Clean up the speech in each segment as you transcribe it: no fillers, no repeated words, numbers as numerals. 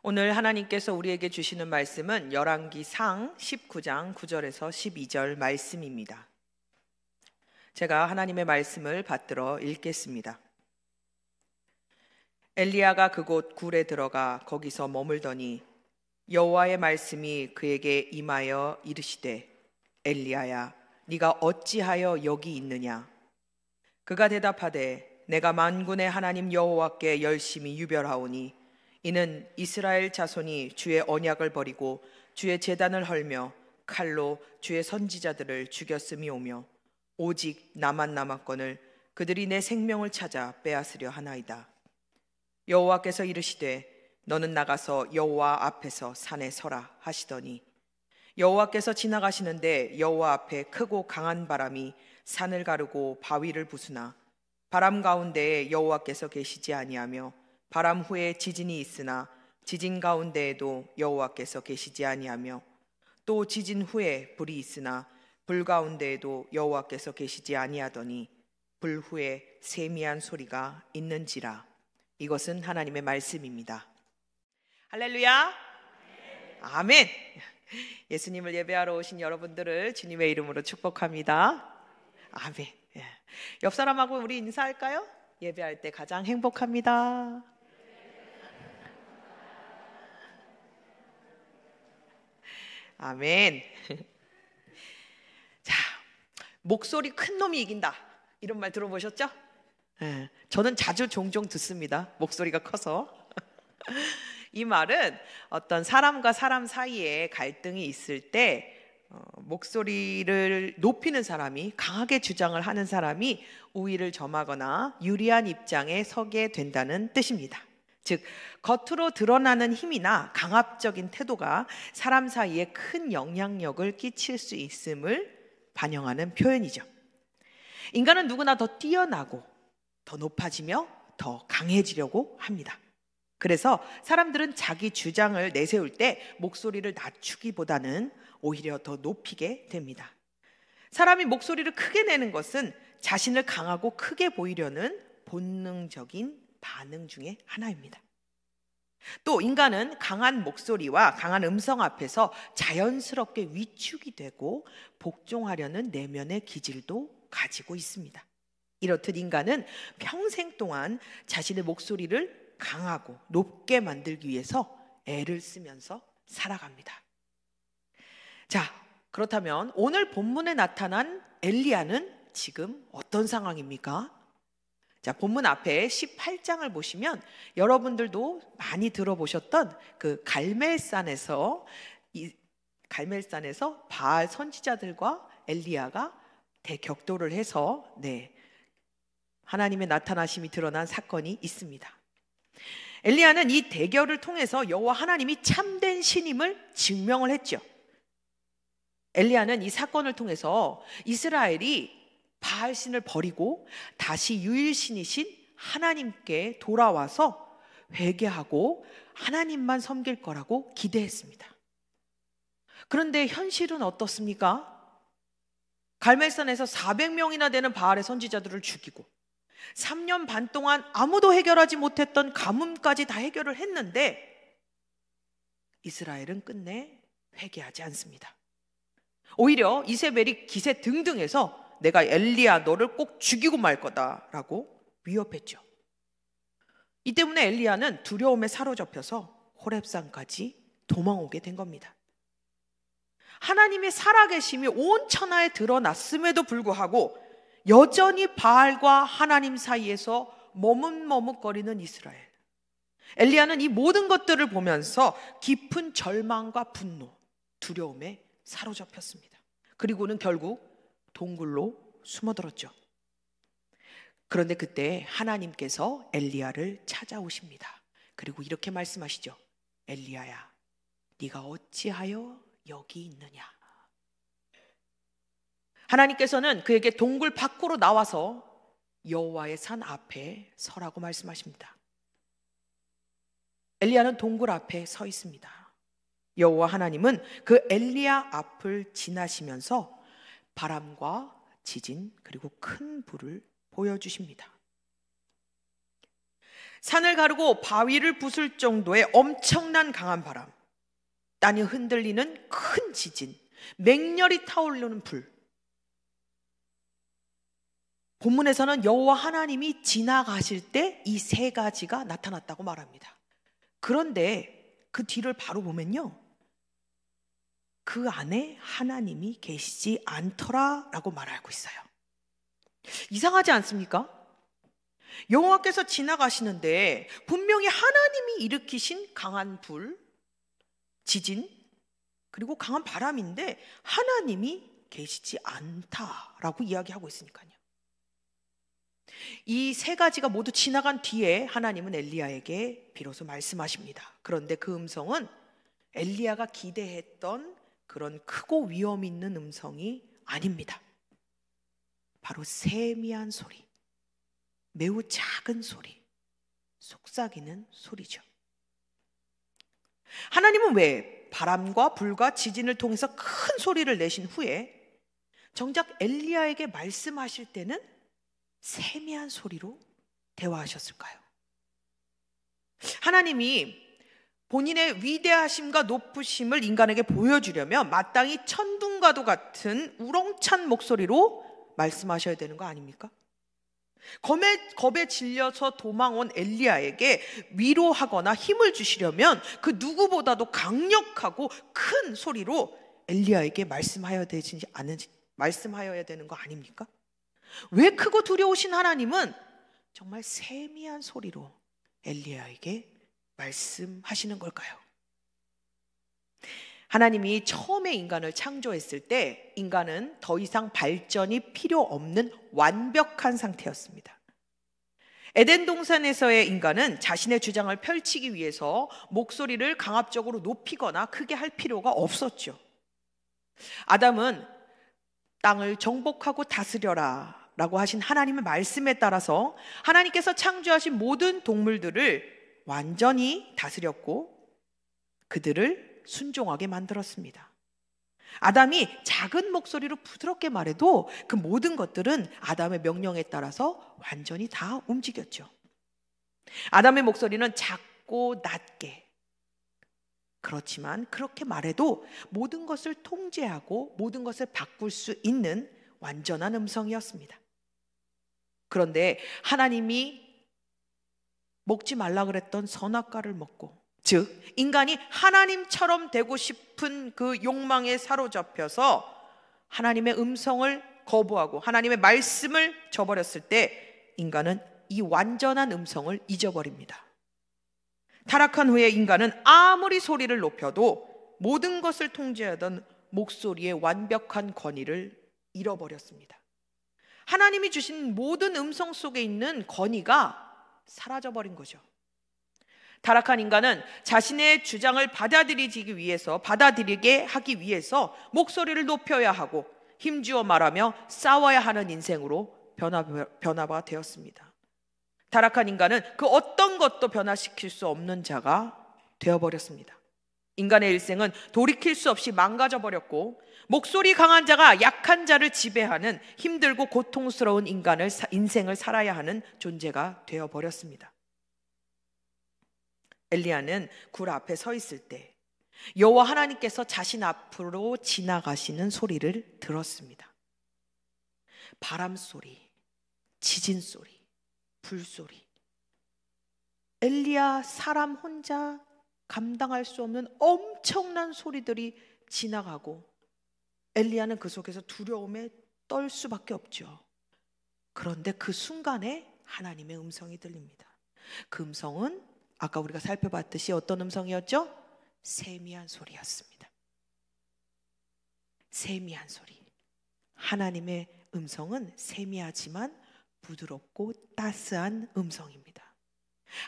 오늘 하나님께서 우리에게 주시는 말씀은 열왕기상 19장 9절에서 12절 말씀입니다. 제가 하나님의 말씀을 받들어 읽겠습니다. 엘리야가 그곳 굴에 들어가 거기서 머물더니 여호와의 말씀이 그에게 임하여 이르시되, 엘리야야, 네가 어찌하여 여기 있느냐? 그가 대답하되, 내가 만군의 하나님 여호와께 열심히 유별하오니 이는 이스라엘 자손이 주의 언약을 버리고 주의 제단을 헐며 칼로 주의 선지자들을 죽였음이오며 오직 나만 남았거늘 그들이 내 생명을 찾아 빼앗으려 하나이다. 여호와께서 이르시되, 너는 나가서 여호와 앞에서 산에 서라 하시더니 여호와께서 지나가시는데 여호와 앞에 크고 강한 바람이 산을 가르고 바위를 부수나 바람 가운데에 여호와께서 계시지 아니하며 바람 후에 지진이 있으나 지진 가운데에도 여호와께서 계시지 아니하며 또 지진 후에 불이 있으나 불 가운데에도 여호와께서 계시지 아니하더니 불 후에 세미한 소리가 있는지라. 이것은 하나님의 말씀입니다. 할렐루야. 아멘. 예수님을 예배하러 오신 여러분들을 주님의 이름으로 축복합니다. 아멘. 옆 사람하고 우리 인사할까요? 예배할 때 가장 행복합니다. 아멘. 자, 목소리 큰 놈이 이긴다, 이런 말 들어보셨죠? 저는 자주 종종 듣습니다. 목소리가 커서. 이 말은 어떤 사람과 사람 사이에 갈등이 있을 때 목소리를 높이는 사람이, 강하게 주장을 하는 사람이 우위를 점하거나 유리한 입장에 서게 된다는 뜻입니다. 즉, 겉으로 드러나는 힘이나 강압적인 태도가 사람 사이에 큰 영향력을 끼칠 수 있음을 반영하는 표현이죠. 인간은 누구나 더 뛰어나고 더 높아지며 더 강해지려고 합니다. 그래서 사람들은 자기 주장을 내세울 때 목소리를 낮추기보다는 오히려 더 높이게 됩니다. 사람이 목소리를 크게 내는 것은 자신을 강하고 크게 보이려는 본능적인 반응 중에 하나입니다. 또 인간은 강한 목소리와 강한 음성 앞에서 자연스럽게 위축이 되고 복종하려는 내면의 기질도 가지고 있습니다. 이렇듯 인간은 평생 동안 자신의 목소리를 강하고 높게 만들기 위해서 애를 쓰면서 살아갑니다. 자, 그렇다면 오늘 본문에 나타난 엘리야는 지금 어떤 상황입니까? 자, 본문 앞에 18장을 보시면 여러분들도 많이 들어보셨던 그 갈멜산에서 바알 선지자들과 엘리야가 대격돌을 해서 하나님의 나타나심이 드러난 사건이 있습니다. 엘리야는 이 대결을 통해서 여호와 하나님이 참된 신임을 증명을 했죠. 엘리야는 이 사건을 통해서 이스라엘이 바알신을 버리고 다시 유일신이신 하나님께 돌아와서 회개하고 하나님만 섬길 거라고 기대했습니다. 그런데 현실은 어떻습니까? 갈멜산에서 400명이나 되는 바알의 선지자들을 죽이고 3년 반 동안 아무도 해결하지 못했던 가뭄까지 다 해결을 했는데 이스라엘은 끝내 회개하지 않습니다. 오히려 이세벨이 기세 등등해서 내가 엘리야 너를 꼭 죽이고 말 거다라고 위협했죠. 이 때문에 엘리야는 두려움에 사로잡혀서 호렙산까지 도망오게 된 겁니다. 하나님의 살아계심이 온 천하에 드러났음에도 불구하고 여전히 바알과 하나님 사이에서 머뭇머뭇거리는 이스라엘. 엘리야는 이 모든 것들을 보면서 깊은 절망과 분노, 두려움에 사로잡혔습니다. 그리고는 결국 동굴로 숨어들었죠. 그런데 그때 하나님께서 엘리야를 찾아오십니다. 그리고 이렇게 말씀하시죠. 엘리야야, 네가 어찌하여 여기 있느냐? 하나님께서는 그에게 동굴 밖으로 나와서 여호와의 산 앞에 서라고 말씀하십니다. 엘리야는 동굴 앞에 서 있습니다. 여호와 하나님은 그 엘리야 앞을 지나시면서 바람과 지진 그리고 큰 불을 보여주십니다. 산을 가르고 바위를 부술 정도의 엄청난 강한 바람, 땅이 흔들리는 큰 지진, 맹렬히 타오르는 불. 본문에서는 여호와 하나님이 지나가실 때 이 세 가지가 나타났다고 말합니다. 그런데 그 뒤를 바로 보면요, 그 안에 하나님이 계시지 않더라라고 말하고 있어요. 이상하지 않습니까? 여호와께서 지나가시는데 분명히 하나님이 일으키신 강한 불, 지진, 그리고 강한 바람인데 하나님이 계시지 않다라고 이야기하고 있으니까요. 이 세 가지가 모두 지나간 뒤에 하나님은 엘리야에게 비로소 말씀하십니다. 그런데 그 음성은 엘리야가 기대했던 그런 크고 위험 있는 음성이 아닙니다. 바로 세미한 소리, 매우 작은 소리, 속삭이는 소리죠. 하나님은 왜 바람과 불과 지진을 통해서 큰 소리를 내신 후에 정작 엘리야에게 말씀하실 때는 세미한 소리로 대화하셨을까요? 하나님이 본인의 위대하심과 높으심을 인간에게 보여주려면 마땅히 천둥과도 같은 우렁찬 목소리로 말씀하셔야 되는 거 아닙니까? 겁에 질려서 도망온 엘리야에게 위로하거나 힘을 주시려면 그 누구보다도 강력하고 큰 소리로 엘리야에게 말씀하여야 되는 거 아닙니까? 왜 크고 두려우신 하나님은 정말 세미한 소리로 엘리야에게 말씀하시는 걸까요? 하나님이 처음에 인간을 창조했을 때 인간은 더 이상 발전이 필요 없는 완벽한 상태였습니다. 에덴 동산에서의 인간은 자신의 주장을 펼치기 위해서 목소리를 강압적으로 높이거나 크게 할 필요가 없었죠. 아담은 땅을 정복하고 다스려라 라고 하신 하나님의 말씀에 따라서 하나님께서 창조하신 모든 동물들을 완전히 다스렸고 그들을 순종하게 만들었습니다. 아담이 작은 목소리로 부드럽게 말해도 그 모든 것들은 아담의 명령에 따라서 완전히 다 움직였죠. 아담의 목소리는 작고 낮게, 그렇지만 그렇게 말해도 모든 것을 통제하고 모든 것을 바꿀 수 있는 완전한 음성이었습니다. 그런데 하나님이 먹지 말라 그랬던 선악과를 먹고, 즉 인간이 하나님처럼 되고 싶은 그 욕망에 사로잡혀서 하나님의 음성을 거부하고 하나님의 말씀을 저버렸을 때 인간은 이 완전한 음성을 잊어버립니다. 타락한 후에 인간은 아무리 소리를 높여도 모든 것을 통제하던 목소리의 완벽한 권위를 잃어버렸습니다. 하나님이 주신 모든 음성 속에 있는 권위가 사라져버린 거죠. 타락한 인간은 자신의 주장을 받아들이게 하기 위해서 목소리를 높여야 하고 힘주어 말하며 싸워야 하는 인생으로 변화가 되었습니다. 타락한 인간은 그 어떤 것도 변화시킬 수 없는 자가 되어버렸습니다. 인간의 일생은 돌이킬 수 없이 망가져버렸고 목소리 강한 자가 약한 자를 지배하는 힘들고 고통스러운 인생을 살아야 하는 존재가 되어버렸습니다. 엘리야는 굴 앞에 서 있을 때 여호와 하나님께서 자신 앞으로 지나가시는 소리를 들었습니다. 바람 소리, 지진 소리, 불 소리. 엘리야 사람 혼자 감당할 수 없는 엄청난 소리들이 지나가고 엘리야는 그 속에서 두려움에 떨 수밖에 없죠. 그런데 그 순간에 하나님의 음성이 들립니다. 그 음성은 아까 우리가 살펴봤듯이 어떤 음성이었죠? 세미한 소리였습니다. 세미한 소리. 하나님의 음성은 세미하지만 부드럽고 따스한 음성입니다.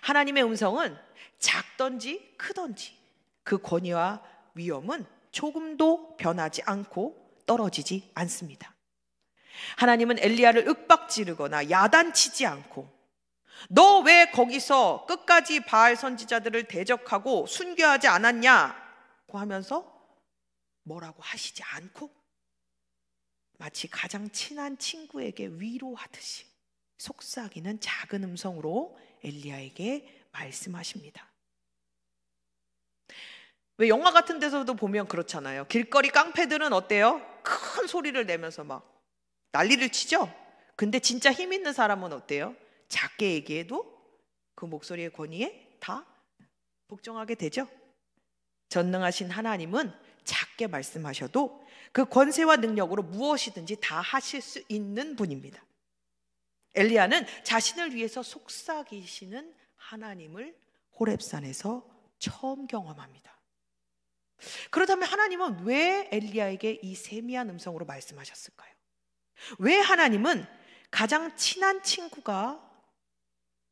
하나님의 음성은 작던지 크던지 그 권위와 위엄은 조금도 변하지 않고 떨어지지 않습니다. 하나님은 엘리야를 윽박지르거나 야단치지 않고 너 왜 거기서 끝까지 바알 선지자들을 대적하고 순교하지 않았냐고 하면서 뭐라고 하시지 않고 마치 가장 친한 친구에게 위로하듯이 속삭이는 작은 음성으로 엘리야에게 말씀하십니다. 왜 영화 같은 데서도 보면 그렇잖아요. 길거리 깡패들은 어때요? 큰 소리를 내면서 막 난리를 치죠? 근데 진짜 힘 있는 사람은 어때요? 작게 얘기해도 그 목소리의 권위에 다 복종하게 되죠? 전능하신 하나님은 작게 말씀하셔도 그 권세와 능력으로 무엇이든지 다 하실 수 있는 분입니다. 엘리야는 자신을 위해서 속삭이시는 하나님을 호렙산에서 처음 경험합니다. 그렇다면 하나님은 왜 엘리야에게 이 세미한 음성으로 말씀하셨을까요? 왜 하나님은 가장 친한 친구가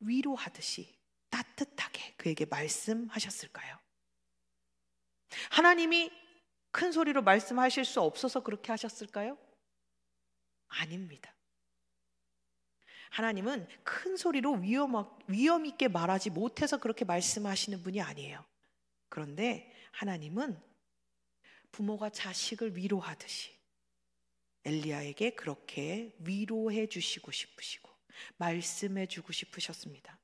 위로하듯이 따뜻하게 그에게 말씀하셨을까요? 하나님이 큰 소리로 말씀하실 수 없어서 그렇게 하셨을까요? 아닙니다. 하나님은 큰 소리로 위험 있게 말하지 못해서 그렇게 말씀하시는 분이 아니에요. 그런데 하나님은 부모가 자식을 위로하듯이 엘리야에게 그렇게 위로해 주시고 싶으시고 말씀해 주고 싶으셨습니다.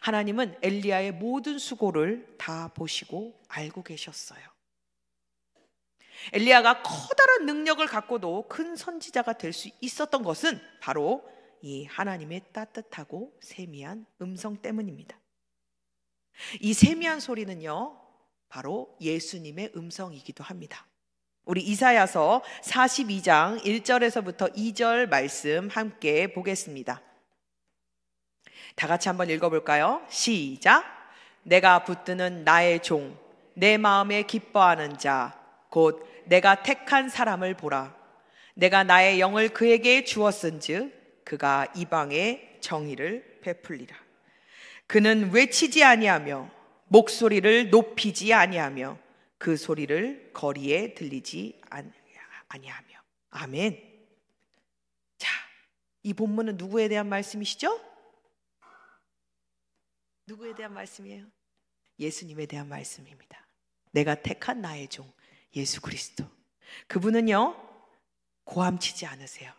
하나님은 엘리야의 모든 수고를 다 보시고 알고 계셨어요. 엘리야가 커다란 능력을 갖고도 큰 선지자가 될 수 있었던 것은 바로 이 하나님의 따뜻하고 세미한 음성 때문입니다. 이 세미한 소리는요, 바로 예수님의 음성이기도 합니다. 우리 이사야서 42장 1절에서부터 2절 말씀 함께 보겠습니다. 다 같이 한번 읽어볼까요? 시작. 내가 붙드는 나의 종, 내 마음에 기뻐하는 자, 곧 내가 택한 사람을 보라. 내가 나의 영을 그에게 주었은즉 그가 이방에 정의를 베풀리라. 그는 외치지 아니하며 목소리를 높이지 아니하며 그 소리를 거리에 들리지 아니하며. 아멘. 자, 이 본문은 누구에 대한 말씀이시죠? 누구에 대한 말씀이에요? 예수님에 대한 말씀입니다. 내가 택한 나의 종 예수 그리스도. 그분은요, 고함치지 않으세요.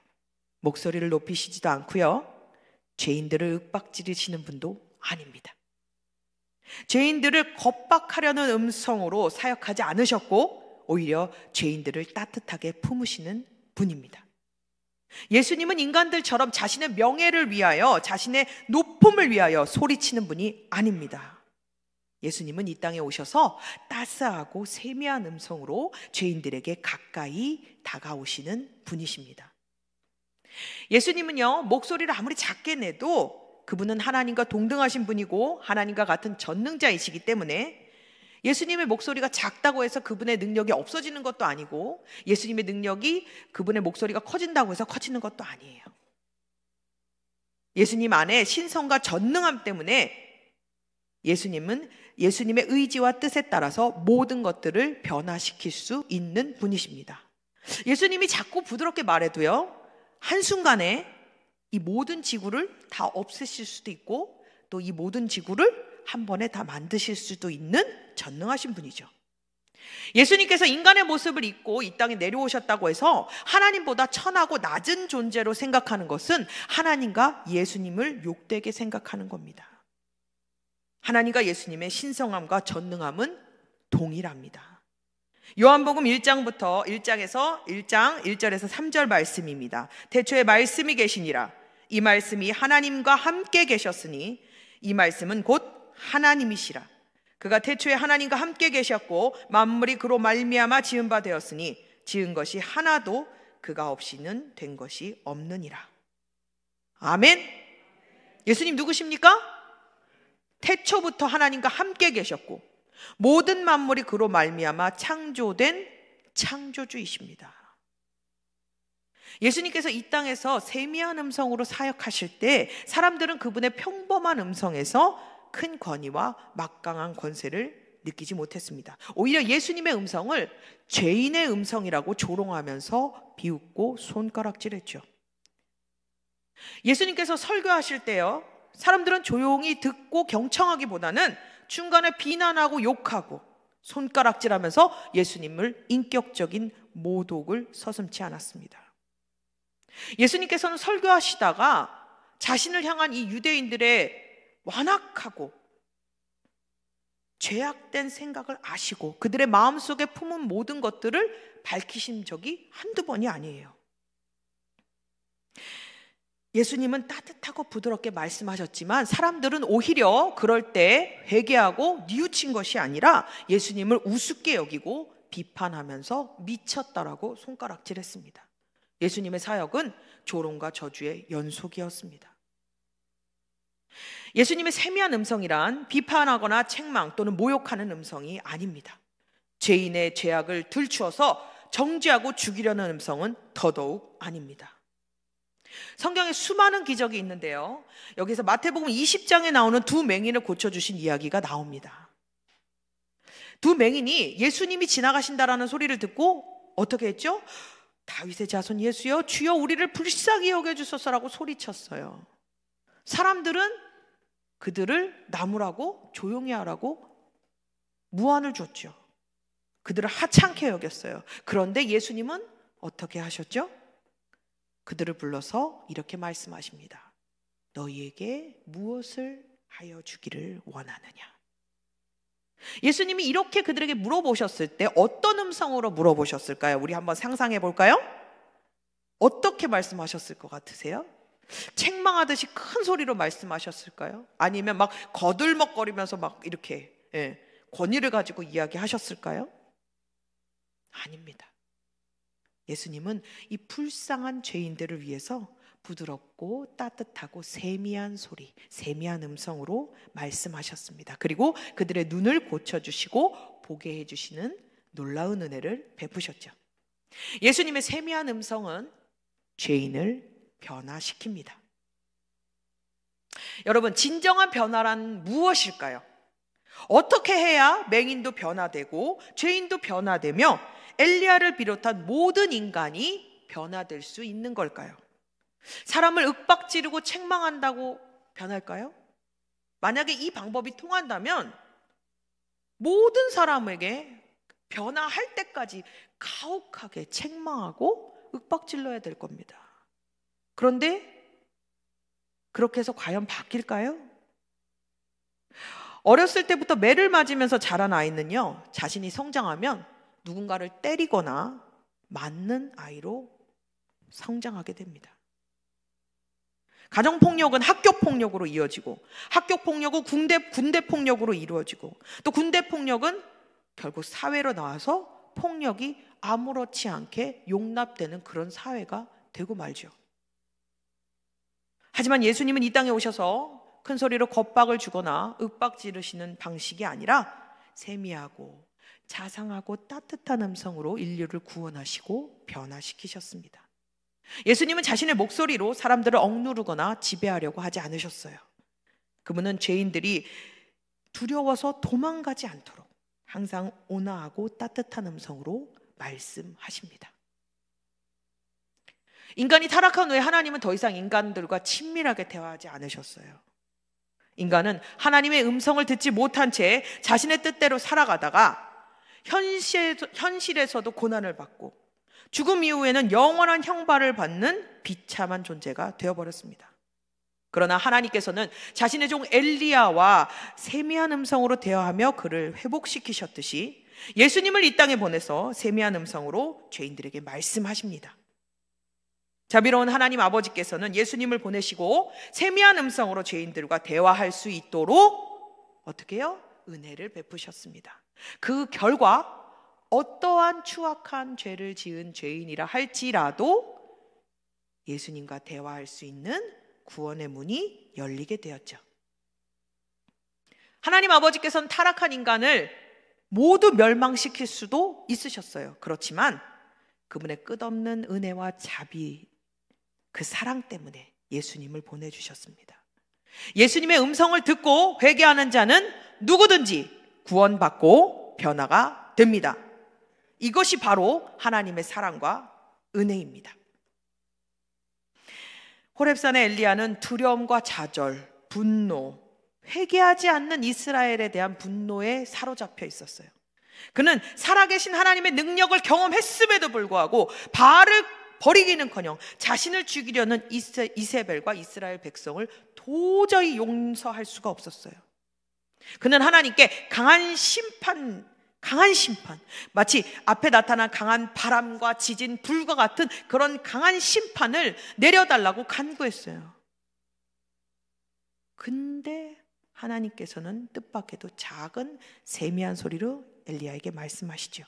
목소리를 높이시지도 않고요, 죄인들을 윽박지르시는 분도 아닙니다. 죄인들을 겁박하려는 음성으로 사역하지 않으셨고 오히려 죄인들을 따뜻하게 품으시는 분입니다. 예수님은 인간들처럼 자신의 명예를 위하여, 자신의 높음을 위하여 소리치는 분이 아닙니다. 예수님은 이 땅에 오셔서 따스하고 세미한 음성으로 죄인들에게 가까이 다가오시는 분이십니다. 예수님은요, 목소리를 아무리 작게 내도 그분은 하나님과 동등하신 분이고 하나님과 같은 전능자이시기 때문에 예수님의 목소리가 작다고 해서 그분의 능력이 없어지는 것도 아니고 예수님의 능력이 그분의 목소리가 커진다고 해서 커지는 것도 아니에요. 예수님 안에 신성과 전능함 때문에 예수님은 예수님의 의지와 뜻에 따라서 모든 것들을 변화시킬 수 있는 분이십니다. 예수님이 자꾸 부드럽게 말해도요, 한순간에 이 모든 지구를 다 없애실 수도 있고 또 이 모든 지구를 한 번에 다 만드실 수도 있는 전능하신 분이죠. 예수님께서 인간의 모습을 입고 이 땅에 내려오셨다고 해서 하나님보다 천하고 낮은 존재로 생각하는 것은 하나님과 예수님을 욕되게 생각하는 겁니다. 하나님과 예수님의 신성함과 전능함은 동일합니다. 요한복음 1장에서 1장 1절에서 3절 말씀입니다. 태초에 말씀이 계시니라. 이 말씀이 하나님과 함께 계셨으니 이 말씀은 곧 하나님이시라. 그가 태초에 하나님과 함께 계셨고 만물이 그로 말미암아 지은 바 되었으니 지은 것이 하나도 그가 없이는 된 것이 없느니라. 아멘. 예수님 누구십니까? 태초부터 하나님과 함께 계셨고 모든 만물이 그로 말미암아 창조된 창조주이십니다. 예수님께서 이 땅에서 세미한 음성으로 사역하실 때 사람들은 그분의 평범한 음성에서 큰 권위와 막강한 권세를 느끼지 못했습니다. 오히려 예수님의 음성을 죄인의 음성이라고 조롱하면서 비웃고 손가락질했죠. 예수님께서 설교하실 때요, 사람들은 조용히 듣고 경청하기보다는 중간에 비난하고 욕하고 손가락질하면서 예수님을 인격적인 모독을 서슴지 않았습니다. 예수님께서는 설교하시다가 자신을 향한 이 유대인들의 완악하고 죄악된 생각을 아시고 그들의 마음속에 품은 모든 것들을 밝히신 적이 한두 번이 아니에요. 예수님은 따뜻하고 부드럽게 말씀하셨지만 사람들은 오히려 그럴 때 회개하고 뉘우친 것이 아니라 예수님을 우습게 여기고 비판하면서 미쳤다라고 손가락질했습니다. 예수님의 사역은 조롱과 저주의 연속이었습니다. 예수님의 세미한 음성이란 비판하거나 책망 또는 모욕하는 음성이 아닙니다. 죄인의 죄악을 들추어서 정죄하고 죽이려는 음성은 더더욱 아닙니다. 성경에 수많은 기적이 있는데요, 여기서 마태복음 20장에 나오는 두 맹인을 고쳐주신 이야기가 나옵니다. 두 맹인이 예수님이 지나가신다라는 소리를 듣고 어떻게 했죠? 다윗의 자손 예수여 주여 우리를 불쌍히 여겨주소서라고 소리쳤어요. 사람들은 그들을 나무라고 조용히 하라고 무안을 줬죠. 그들을 하찮게 여겼어요. 그런데 예수님은 어떻게 하셨죠? 그들을 불러서 이렇게 말씀하십니다. 너희에게 무엇을 하여 주기를 원하느냐? 예수님이 이렇게 그들에게 물어보셨을 때 어떤 음성으로 물어보셨을까요? 우리 한번 상상해 볼까요? 어떻게 말씀하셨을 것 같으세요? 책망하듯이 큰 소리로 말씀하셨을까요? 아니면 막 거들먹거리면서 막 이렇게 권위를 가지고 이야기하셨을까요? 아닙니다. 예수님은 이 불쌍한 죄인들을 위해서 부드럽고 따뜻하고 세미한 소리, 세미한 음성으로 말씀하셨습니다. 그리고 그들의 눈을 고쳐주시고 보게 해주시는 놀라운 은혜를 베푸셨죠. 예수님의 세미한 음성은 죄인을 변화시킵니다. 여러분, 진정한 변화란 무엇일까요? 어떻게 해야 맹인도 변화되고 죄인도 변화되며 엘리야를 비롯한 모든 인간이 변화될 수 있는 걸까요? 사람을 윽박지르고 책망한다고 변할까요? 만약에 이 방법이 통한다면 모든 사람에게 변화할 때까지 가혹하게 책망하고 윽박질러야 될 겁니다. 그런데 그렇게 해서 과연 바뀔까요? 어렸을 때부터 매를 맞으면서 자란 아이는요, 자신이 성장하면 누군가를 때리거나 맞는 아이로 성장하게 됩니다. 가정폭력은 학교폭력으로 이어지고, 학교폭력은 군대폭력으로 이루어지고, 또 군대폭력은 결국 사회로 나와서 폭력이 아무렇지 않게 용납되는 그런 사회가 되고 말죠. 하지만 예수님은 이 땅에 오셔서 큰 소리로 겁박을 주거나 윽박 지르시는 방식이 아니라 세미하고 자상하고 따뜻한 음성으로 인류를 구원하시고 변화시키셨습니다. 예수님은 자신의 목소리로 사람들을 억누르거나 지배하려고 하지 않으셨어요. 그분은 죄인들이 두려워서 도망가지 않도록 항상 온화하고 따뜻한 음성으로 말씀하십니다. 인간이 타락한 후에 하나님은 더 이상 인간들과 친밀하게 대화하지 않으셨어요. 인간은 하나님의 음성을 듣지 못한 채 자신의 뜻대로 살아가다가 현실에서도 고난을 받고 죽음 이후에는 영원한 형벌을 받는 비참한 존재가 되어버렸습니다. 그러나 하나님께서는 자신의 종 엘리야와 세미한 음성으로 대화하며 그를 회복시키셨듯이 예수님을 이 땅에 보내서 세미한 음성으로 죄인들에게 말씀하십니다. 자비로운 하나님 아버지께서는 예수님을 보내시고 세미한 음성으로 죄인들과 대화할 수 있도록 어떻게 해요? 은혜를 베푸셨습니다. 그 결과 어떠한 추악한 죄를 지은 죄인이라 할지라도 예수님과 대화할 수 있는 구원의 문이 열리게 되었죠. 하나님 아버지께서는 타락한 인간을 모두 멸망시킬 수도 있으셨어요. 그렇지만 그분의 끝없는 은혜와 자비, 그 사랑 때문에 예수님을 보내주셨습니다. 예수님의 음성을 듣고 회개하는 자는 누구든지 구원받고 변화가 됩니다. 이것이 바로 하나님의 사랑과 은혜입니다. 호렙산의 엘리야는 두려움과 좌절, 분노, 회개하지 않는 이스라엘에 대한 분노에 사로잡혀 있었어요. 그는 살아계신 하나님의 능력을 경험했음에도 불구하고 바알을 버리기는커녕 자신을 죽이려는 이세벨과 이스라엘 백성을 도저히 용서할 수가 없었어요. 그는 하나님께 강한 심판, 마치 앞에 나타난 강한 바람과 지진, 불과 같은 그런 강한 심판을 내려달라고 간구했어요. 근데 하나님께서는 뜻밖에도 작은 세미한 소리로 엘리야에게 말씀하시죠.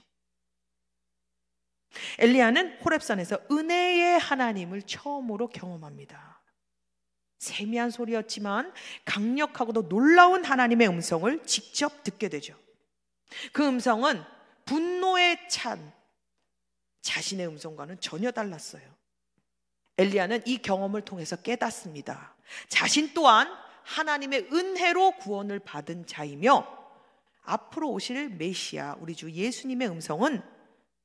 엘리야는 호렙산에서 은혜의 하나님을 처음으로 경험합니다. 세미한 소리였지만 강력하고도 놀라운 하나님의 음성을 직접 듣게 되죠. 그 음성은 분노에 찬 자신의 음성과는 전혀 달랐어요. 엘리야는 이 경험을 통해서 깨닫습니다. 자신 또한 하나님의 은혜로 구원을 받은 자이며 앞으로 오실 메시아 우리 주 예수님의 음성은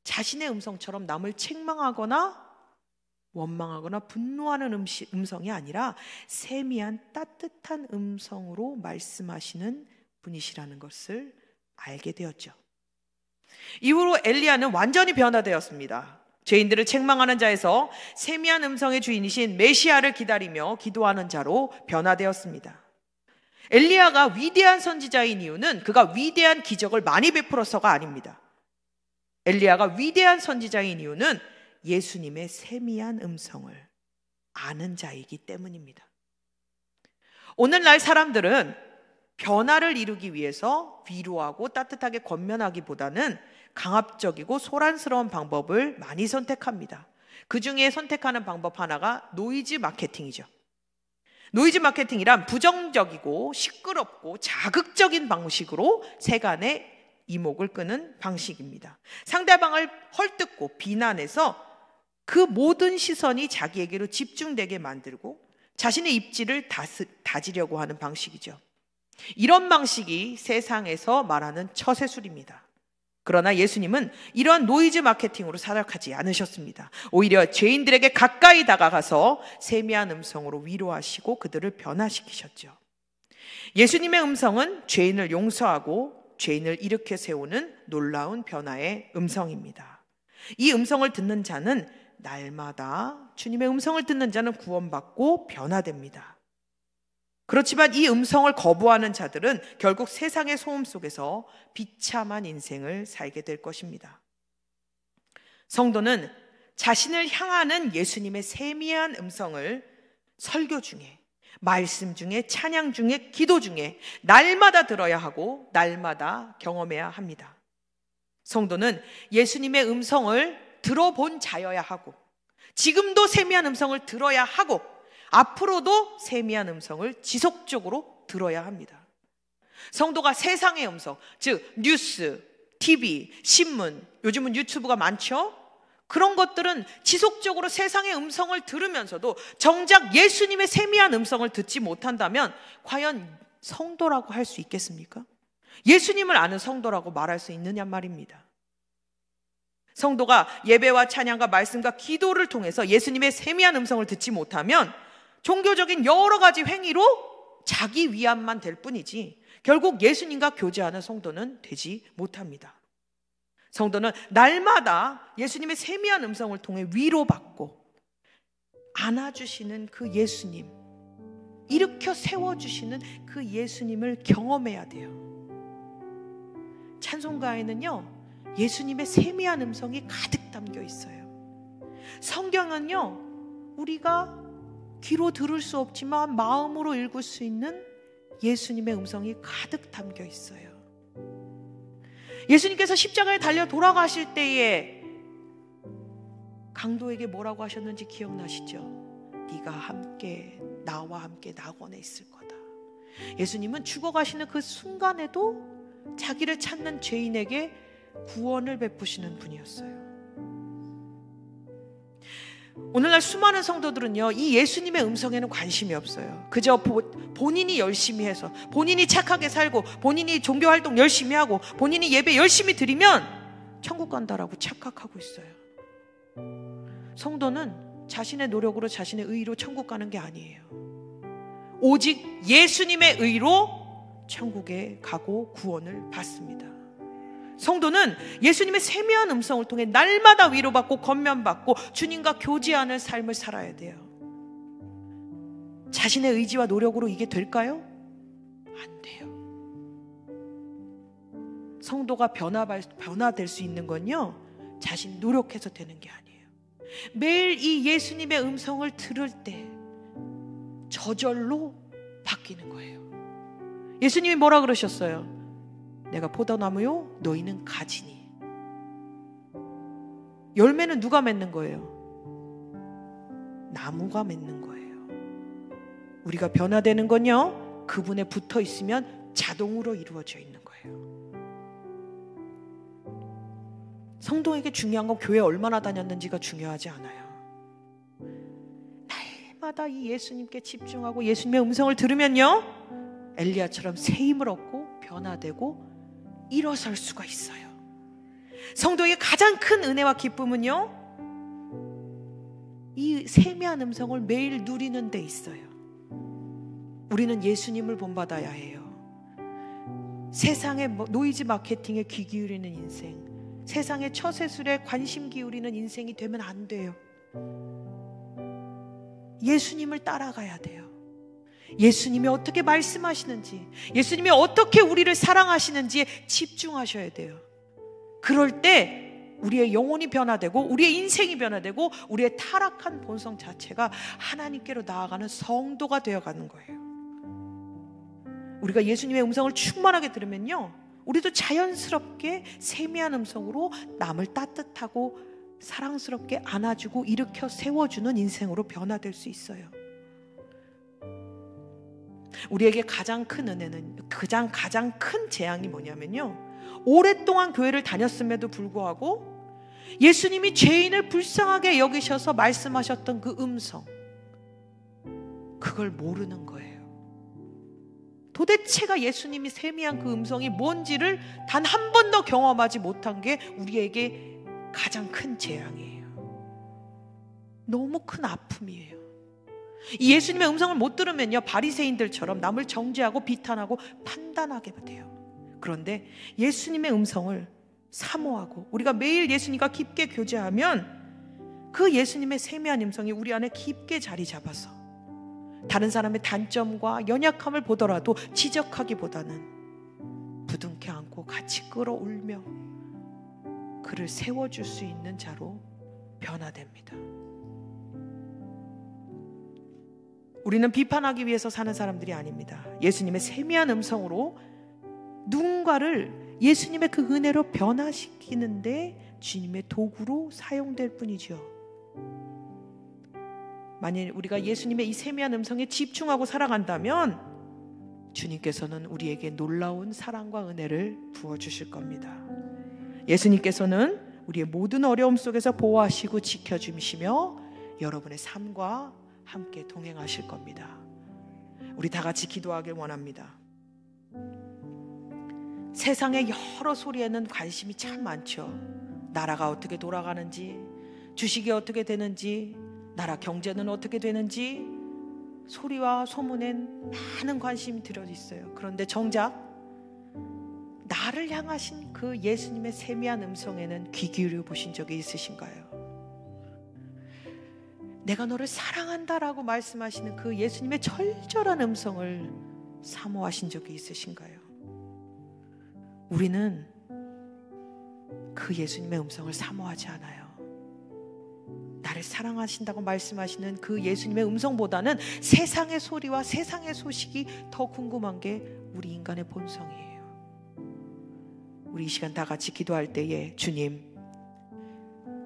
자신의 음성처럼 남을 책망하거나 원망하거나 분노하는 음성이 아니라 세미한 따뜻한 음성으로 말씀하시는 분이시라는 것을 알게 되었죠. 이후로 엘리야는 완전히 변화되었습니다. 죄인들을 책망하는 자에서 세미한 음성의 주인이신 메시아를 기다리며 기도하는 자로 변화되었습니다. 엘리야가 위대한 선지자인 이유는 그가 위대한 기적을 많이 베풀어서가 아닙니다. 엘리야가 위대한 선지자인 이유는 예수님의 세미한 음성을 아는 자이기 때문입니다. 오늘날 사람들은 변화를 이루기 위해서 위로하고 따뜻하게 권면하기보다는 강압적이고 소란스러운 방법을 많이 선택합니다. 그 중에 선택하는 방법 하나가 노이즈 마케팅이죠. 노이즈 마케팅이란 부정적이고 시끄럽고 자극적인 방식으로 세간의 이목을 끄는 방식입니다. 상대방을 헐뜯고 비난해서 그 모든 시선이 자기에게로 집중되게 만들고 자신의 입지를 다지려고 하는 방식이죠. 이런 방식이 세상에서 말하는 처세술입니다. 그러나 예수님은 이러한 노이즈 마케팅으로 살아가지 않으셨습니다. 오히려 죄인들에게 가까이 다가가서 세미한 음성으로 위로하시고 그들을 변화시키셨죠. 예수님의 음성은 죄인을 용서하고 죄인을 일으켜 세우는 놀라운 변화의 음성입니다. 이 음성을 듣는 자는 날마다 주님의 음성을 듣는 자는 구원받고 변화됩니다. 그렇지만 이 음성을 거부하는 자들은 결국 세상의 소음 속에서 비참한 인생을 살게 될 것입니다. 성도는 자신을 향하는 예수님의 세미한 음성을 설교 중에, 말씀 중에, 찬양 중에, 기도 중에 날마다 들어야 하고 날마다 경험해야 합니다. 성도는 예수님의 음성을 들어본 자여야 하고 지금도 세미한 음성을 들어야 하고 앞으로도 세미한 음성을 지속적으로 들어야 합니다. 성도가 세상의 음성, 즉 뉴스, TV, 신문, 요즘은 유튜브가 많죠? 그런 것들은 지속적으로 세상의 음성을 들으면서도 정작 예수님의 세미한 음성을 듣지 못한다면 과연 성도라고 할 수 있겠습니까? 예수님을 아는 성도라고 말할 수 있느냐 말입니다. 성도가 예배와 찬양과 말씀과 기도를 통해서 예수님의 세미한 음성을 듣지 못하면 종교적인 여러 가지 행위로 자기 위안만 될 뿐이지 결국 예수님과 교제하는 성도는 되지 못합니다. 성도는 날마다 예수님의 세미한 음성을 통해 위로받고 안아주시는 그 예수님, 일으켜 세워주시는 그 예수님을 경험해야 돼요. 찬송가에는요, 예수님의 세미한 음성이 가득 담겨 있어요. 성경은요, 우리가 귀로 들을 수 없지만 마음으로 읽을 수 있는 예수님의 음성이 가득 담겨 있어요. 예수님께서 십자가에 달려 돌아가실 때에 강도에게 뭐라고 하셨는지 기억나시죠? 네가 함께 나와 함께 낙원에 있을 거다. 예수님은 죽어가시는 그 순간에도 자기를 찾는 죄인에게 구원을 베푸시는 분이었어요. 오늘날 수많은 성도들은요, 이 예수님의 음성에는 관심이 없어요. 그저 본인이 열심히 해서, 본인이 착하게 살고, 본인이 종교활동 열심히 하고, 본인이 예배 열심히 드리면 천국 간다라고 착각하고 있어요. 성도는 자신의 노력으로, 자신의 의로 천국 가는 게 아니에요. 오직 예수님의 의로 천국에 가고 구원을 받습니다. 성도는 예수님의 세미한 음성을 통해 날마다 위로받고 권면받고 주님과 교제하는 삶을 살아야 돼요. 자신의 의지와 노력으로 이게 될까요? 안 돼요. 성도가 변화될 수 있는 건요, 자신 노력해서 되는 게 아니에요. 매일 이 예수님의 음성을 들을 때 저절로 바뀌는 거예요. 예수님이 뭐라 그러셨어요? 내가 포도나무요, 너희는 가지니. 열매는 누가 맺는 거예요? 나무가 맺는 거예요. 우리가 변화되는 건요, 그분에 붙어 있으면 자동으로 이루어져 있는 거예요. 성도에게 중요한 건 교회 얼마나 다녔는지가 중요하지 않아요. 날마다 이 예수님께 집중하고 예수님의 음성을 들으면요, 엘리야처럼 새 힘을 얻고 변화되고 일어설 수가 있어요. 성도의 가장 큰 은혜와 기쁨은요, 이 세미한 음성을 매일 누리는 데 있어요. 우리는 예수님을 본받아야 해요. 세상의 노이즈 마케팅에 귀 기울이는 인생, 세상의 처세술에 관심 기울이는 인생이 되면 안 돼요. 예수님을 따라가야 돼요. 예수님이 어떻게 말씀하시는지, 예수님이 어떻게 우리를 사랑하시는지에 집중하셔야 돼요. 그럴 때 우리의 영혼이 변화되고 우리의 인생이 변화되고 우리의 타락한 본성 자체가 하나님께로 나아가는 성도가 되어가는 거예요. 우리가 예수님의 음성을 충만하게 들으면요, 우리도 자연스럽게 세미한 음성으로 남을 따뜻하고 사랑스럽게 안아주고 일으켜 세워주는 인생으로 변화될 수 있어요. 우리에게 가장 큰 은혜는, 가장 큰 재앙이 뭐냐면요, 오랫동안 교회를 다녔음에도 불구하고 예수님이 죄인을 불쌍하게 여기셔서 말씀하셨던 그 음성, 그걸 모르는 거예요. 도대체가 예수님이 세미한 그 음성이 뭔지를 단 한 번도 경험하지 못한 게 우리에게 가장 큰 재앙이에요. 너무 큰 아픔이에요. 이 예수님의 음성을 못 들으면요, 바리새인들처럼 남을 정죄하고 비탄하고 판단하게 돼요. 그런데 예수님의 음성을 사모하고 우리가 매일 예수님과 깊게 교제하면 그 예수님의 세미한 음성이 우리 안에 깊게 자리 잡아서 다른 사람의 단점과 연약함을 보더라도 지적하기보다는 부둥켜 안고 같이 끌어올며 그를 세워줄 수 있는 자로 변화됩니다. 우리는 비판하기 위해서 사는 사람들이 아닙니다. 예수님의 세미한 음성으로 누군가를 예수님의 그 은혜로 변화시키는데 주님의 도구로 사용될 뿐이죠. 만일 우리가 예수님의 이 세미한 음성에 집중하고 살아간다면 주님께서는 우리에게 놀라운 사랑과 은혜를 부어주실 겁니다. 예수님께서는 우리의 모든 어려움 속에서 보호하시고 지켜주시며 여러분의 삶과 함께 동행하실 겁니다. 우리 다 같이 기도하길 원합니다. 세상의 여러 소리에는 관심이 참 많죠. 나라가 어떻게 돌아가는지, 주식이 어떻게 되는지, 나라 경제는 어떻게 되는지 소리와 소문엔 많은 관심이 들어 있어요. 그런데 정작 나를 향하신 그 예수님의 세미한 음성에는 귀 기울여 보신 적이 있으신가요? 내가 너를 사랑한다라고 말씀하시는 그 예수님의 절절한 음성을 사모하신 적이 있으신가요? 우리는 그 예수님의 음성을 사모하지 않아요. 나를 사랑하신다고 말씀하시는 그 예수님의 음성보다는 세상의 소리와 세상의 소식이 더 궁금한 게 우리 인간의 본성이에요. 우리 이 시간 다 같이 기도할 때에 주님,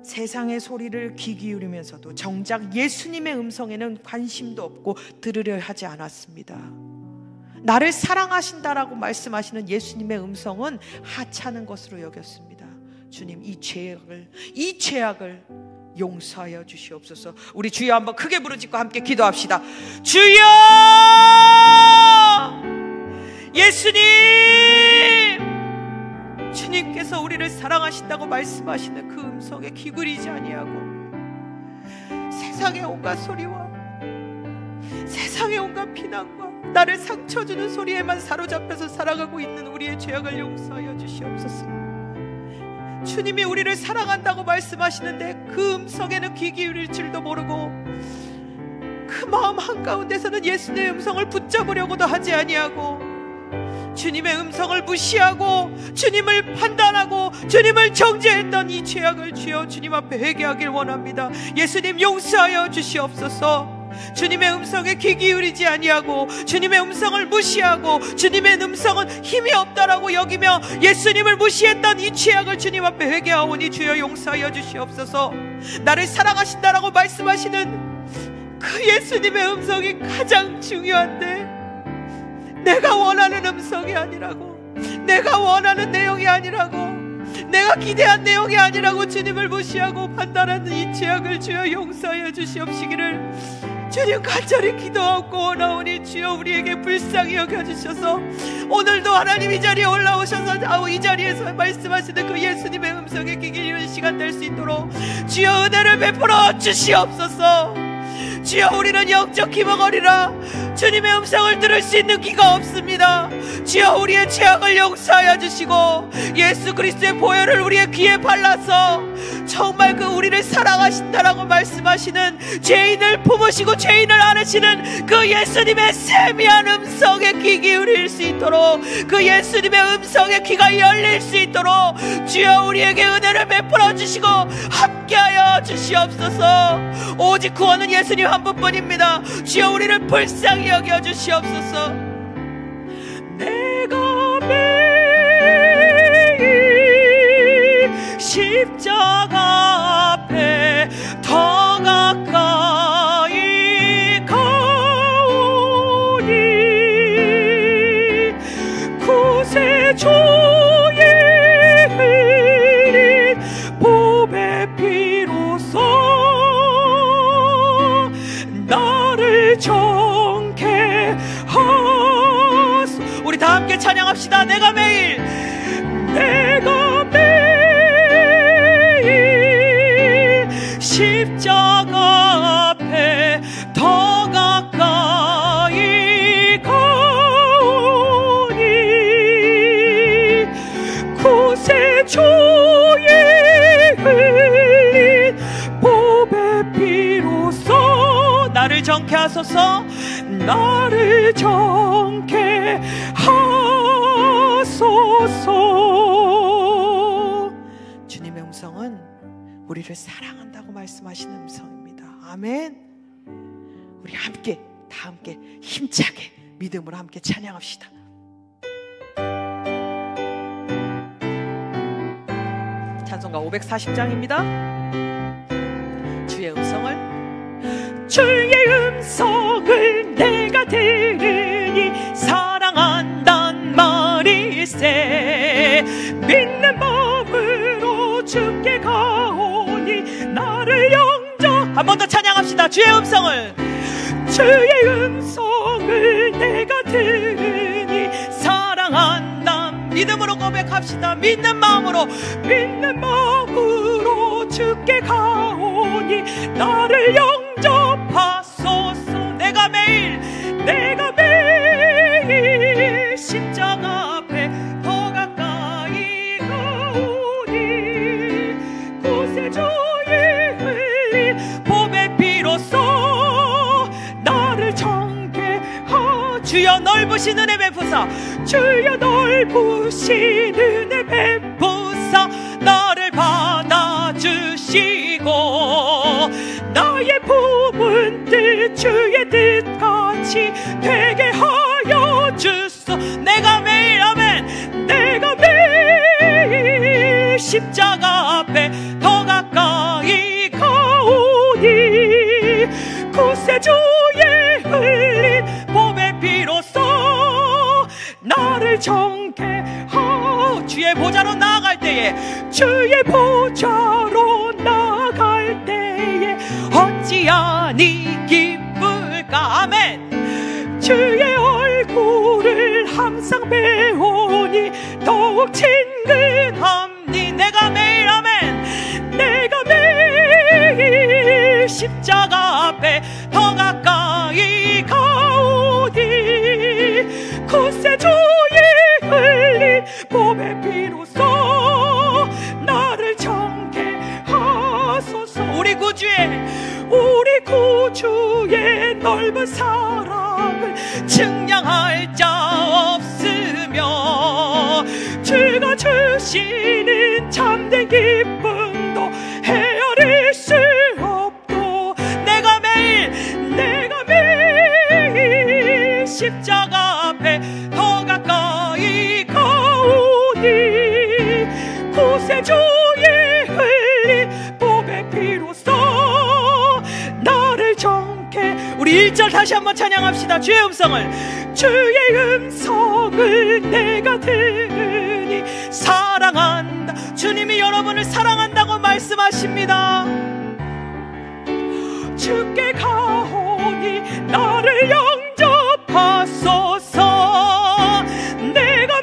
세상의 소리를 귀 기울이면서도 정작 예수님의 음성에는 관심도 없고 들으려 하지 않았습니다. 나를 사랑하신다라고 말씀하시는 예수님의 음성은 하찮은 것으로 여겼습니다. 주님, 이 죄악을 용서하여 주시옵소서. 우리 주여 한번 크게 부르짖고 함께 기도합시다. 주여! 예수님! 주님께서 우리를 사랑하신다고 말씀하시는 그 음성에 기울이지 아니하고 세상의 온갖 소리와 세상의 온갖 비난과 나를 상처주는 소리에만 사로잡혀서 살아가고 있는 우리의 죄악을 용서하여 주시옵소서. 주님이 우리를 사랑한다고 말씀하시는데 그 음성에는 귀 기울일 줄도 모르고 그 마음 한가운데서는 예수님의 음성을 붙잡으려고도 하지 아니하고 주님의 음성을 무시하고 주님을 판단하고 주님을 정죄했던 이 죄악을 주여 주님 앞에 회개하길 원합니다. 예수님 용서하여 주시옵소서. 주님의 음성에 귀 기울이지 아니하고 주님의 음성을 무시하고 주님의 음성은 힘이 없다라고 여기며 예수님을 무시했던 이 죄악을 주님 앞에 회개하오니 주여 용서하여 주시옵소서. 나를 사랑하신다라고 말씀하시는 그 예수님의 음성이 가장 중요한데 내가 원하는 음성이 아니라고, 내가 원하는 내용이 아니라고, 내가 기대한 내용이 아니라고 주님을 무시하고 판단하는 이 죄악을 주여 용서하여 주시옵시기를 주님 간절히 기도하고 원하오니 주여 우리에게 불쌍히 여겨주셔서 오늘도 하나님 이 자리에 올라오셔서 이 자리에서 말씀하시는 그 예수님의 음성에 귀 기울이는 시간 될 수 있도록 주여 은혜를 베풀어 주시옵소서. 주여 우리는 영적 기먹어리라 주님의 음성을 들을 수 있는 귀가 없습니다. 주여 우리의 죄악을 용서하여 주시고 예수 그리스도의 보혈을 우리의 귀에 발라서 정말 그 우리를 사랑하신다라고 말씀하시는 죄인을 품으시고 죄인을 안으시는 그 예수님의 세미한 음성에 귀 기울일 수 있도록 그 예수님의 음성에 귀가 열릴 수 있도록 주여 우리에게 은혜를 베풀어 주시고 함께하여 주시옵소서. 오직 구원은 예수님 한 분뿐입니다. 주여 우리를 불쌍히 여겨 주시옵소서. 내가 매일 십자가 앞에 더 가까이 가오니 구세주의 흘린 보배 피로써 나를 정케 하소. 우리 다 함께 찬양합시다. 내가 매일 십자가 앞에 더 가까이 가오니 구세주의 흘린 보배 피로써 나를 정케 하소서. 나를 정케 하소서. 주님의 음성은 우리를 사랑한다고 말씀하시는 음성입니다. 아멘. 우리 함께 다 함께 힘차게 믿음으로 함께 찬양합시다. 찬송가 540장입니다. 주의 음성을 내가 들으니 사랑한단 말일세 믿는 마음으로 주께 가오니 나를 영접. 한 번 더 찬양합시다. 주의 음성을 내가 들으니 사랑한단 믿음으로 고백합시다. 믿는 마음으로 주께 가오니 나를 영접하소서. 내가 매일 십자가 앞에 더 가까이 가오니 구세주의 흘린 보배 피로써 나를 정케 하. 주여 넓으신 은혜 베푸사. 주여 넓으신 은혜 베푸사 나를 받아주시고 나의 품은 뜻 주의 뜻같이 되게 하여 주소. 내가 매일 아멘 내가 매일 십자가 앞에 더 가까이 가오니 구세주의 흘린 보배 피로써 나를 정케 하. 주의 보좌로 나아갈 때에 주의 보좌로 나아갈 때에 어찌하니 기쁠까. 아멘. 주의 얼굴을 항상 배우니 더욱 친근함니. 내가 매일 아멘 내가 매일 십자가 앞에 더 가까이 가오니 구세주의 흘린 보배 피로써 나를 정케 하소서. 우리 구주의 주의 넓은 사랑을 증량할 자 없으며 주가 주시는 참된 기쁨도 헤아릴 수 없고 내가 매일 십자가 앞에 더 가까이 가오니 구세주의 흘린 보배 피로써 나를 정케. 우리 1절 다시 한번 찬양합시다. 주의 음성을 내가 들으니 사랑한다. 주님이 여러분을 사랑한다고 말씀하십니다. 주께 가오니 나를 영접하소서. 내가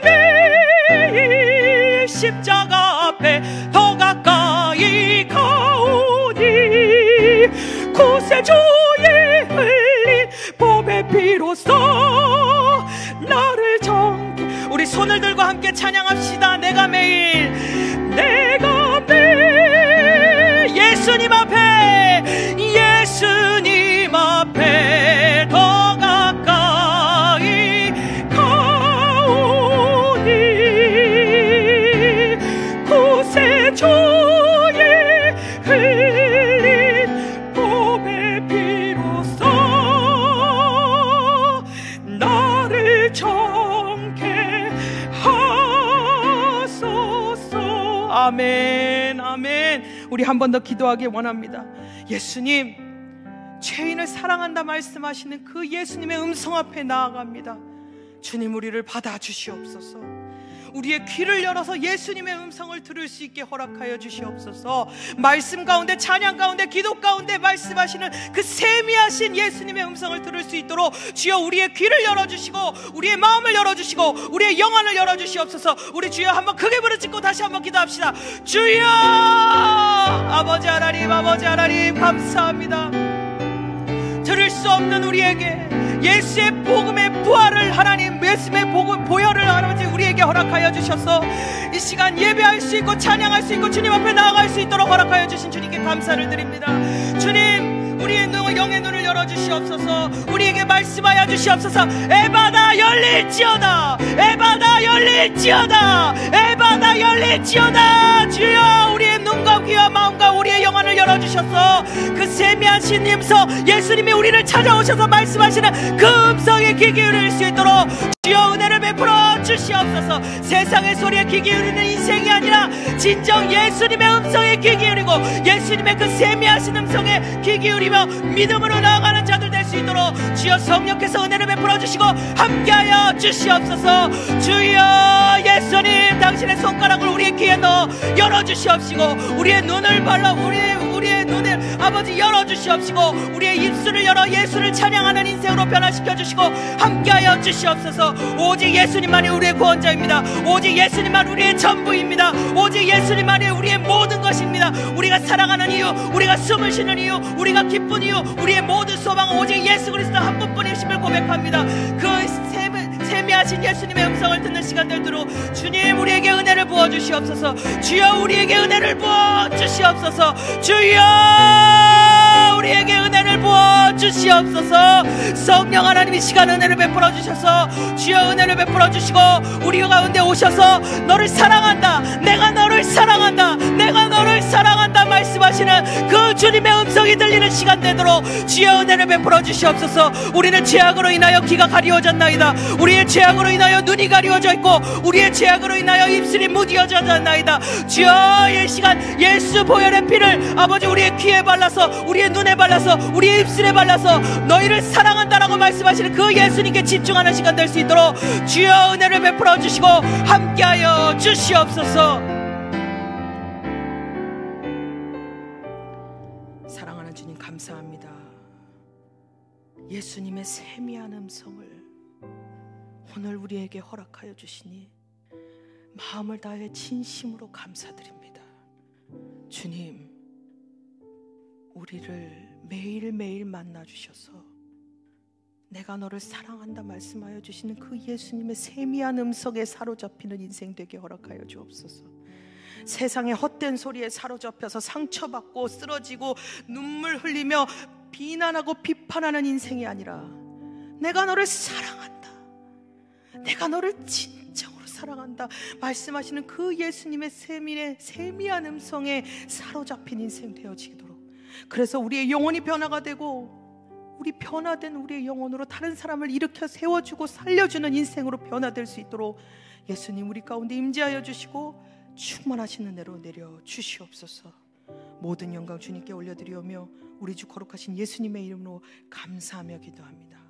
매일 십자가 앞에 더 가까이 가오니 구세주의 흘린 보배 피로써 나를 정케. 우리 손을 들고 함께 찬양합시다. 내가 매일 예수님 앞에 더 가까이 가오니 구세주의 흘린 보배 피로써 나를 정케 하소서. 아멘, 아멘. 우리 한 번 더 기도하기 원합니다. 예수님, 죄인을 사랑한다 말씀하시는 그 예수님의 음성 앞에 나아갑니다. 주님, 우리를 받아주시옵소서. 우리의 귀를 열어서 예수님의 음성을 들을 수 있게 허락하여 주시옵소서. 말씀 가운데, 찬양 가운데, 기도 가운데 말씀하시는 그 세미하신 예수님의 음성을 들을 수 있도록 주여 우리의 귀를 열어주시고 우리의 마음을 열어주시고 우리의 영혼을 열어주시옵소서. 우리 주여 한번 크게 부르짖고 다시 한번 기도합시다. 주여, 아버지 하나님 감사합니다. 들을 수 없는 우리에게 예수의 복음의 부활을 하나님, 예수의 복음 보혈을 아버지 우리에게 허락하여 주셔서 이 시간 예배할 수 있고 찬양할 수 있고 주님 앞에 나아갈 수 있도록 허락하여 주신 주님께 감사를 드립니다. 주님, 우리의 영의 눈을 열어주시옵소서. 우리에게 말씀하여 주시옵소서. 에바다 열릴지어다, 에바다 열릴지어다, 에바다 열릴지어다. 주여, 우리의 눈과 귀와 마음과 우리의 영혼을 열어주셔서 그 세미하신 음성, 예수님이 우리를 찾아오셔서 말씀하시는 그 음성에 귀 기울일 수 있도록 주여 은혜를 베풀어 주시옵소서. 세상의 소리에 귀 기울이는 인생이 아니라 진정 예수님의 음성에 귀 기울이고 예수님의 그 세미하신 음성에 귀 기울이며 믿음으로 나아가는 자들 될 수 있도록 주여 성령께서 은혜를 베풀어 주시고 함께하여 주시옵소서. 주여 예수님, 당신의 손가락을 우리의 귀에 넣어 열어주시옵시고 우리의 눈을 발라 우리의 눈을 아버지 열어주시옵시고 우리의 입술을 열어 예수를 찬양하는 인생으로 변화시켜 주시고 함께하여 주시옵소서. 오직 예수님만이 우리의 구원자입니다. 오직 예수님만 우리의 전부입니다. 오직 예수님만이 우리의 모든 것입니다. 우리가 살아가는 이유, 우리가 숨을 쉬는 이유, 우리가 기쁜 이유, 우리의 모든 소망은 오직 예수 그리스도 한 분뿐이심을 고백합니다. 그 세미하신 예수님의 음성을 듣는 시간들 들어 주님, 우리에게 은혜를 부어주시옵소서. 주여, 우리에게 은혜를 부어주시옵소서. 주여, 우리에게 은혜를 부어주시옵소서. 성령 하나님, 이 시간 은혜를 베풀어 주셔서 주여 은혜를 베풀어 주시고 우리 가운데 오셔서 너를 사랑한다, 내가 너를 사랑한다, 내가 너를 사랑한다 말씀하시는 그 주님의 음성이 들리는 시간 되도록 주여 은혜를 베풀어 주시옵소서. 우리는 죄악으로 인하여 귀가 가리워졌나이다. 우리의 죄악으로 인하여 눈이 가리워져 있고 우리의 죄악으로 인하여 입술이 무디어졌나이다. 주여, 이 시간 예수 보혈의 피를 아버지 우리의 귀에 발라서 우리의 눈에 발라서 우리의 입술에 발라서 너희를 사랑한다라고 말씀하시는 그 예수님께 집중하는 시간 될 수 있도록 주여 은혜를 베풀어 주시고 함께하여 주시옵소서. 사랑하는 주님, 감사합니다. 예수님의 세미한 음성을 오늘 우리에게 허락하여 주시니 마음을 다해 진심으로 감사드립니다. 주님, 우리를 매일매일 만나주셔서 내가 너를 사랑한다 말씀하여 주시는 그 예수님의 세미한 음성에 사로잡히는 인생 되게 허락하여 주옵소서. 세상의 헛된 소리에 사로잡혀서 상처받고 쓰러지고 눈물 흘리며 비난하고 비판하는 인생이 아니라 내가 너를 사랑한다, 내가 너를 진정으로 사랑한다 말씀하시는 그 예수님의 세미한 음성에 사로잡힌 인생 되어지도록, 그래서 우리의 영혼이 변화가 되고 우리 변화된 우리의 영혼으로 다른 사람을 일으켜 세워주고 살려주는 인생으로 변화될 수 있도록 예수님 우리 가운데 임재하여 주시고 충만하시는 대로 내려 주시옵소서. 모든 영광 주님께 올려드리오며 우리 주 거룩하신 예수님의 이름으로 감사하며 기도합니다.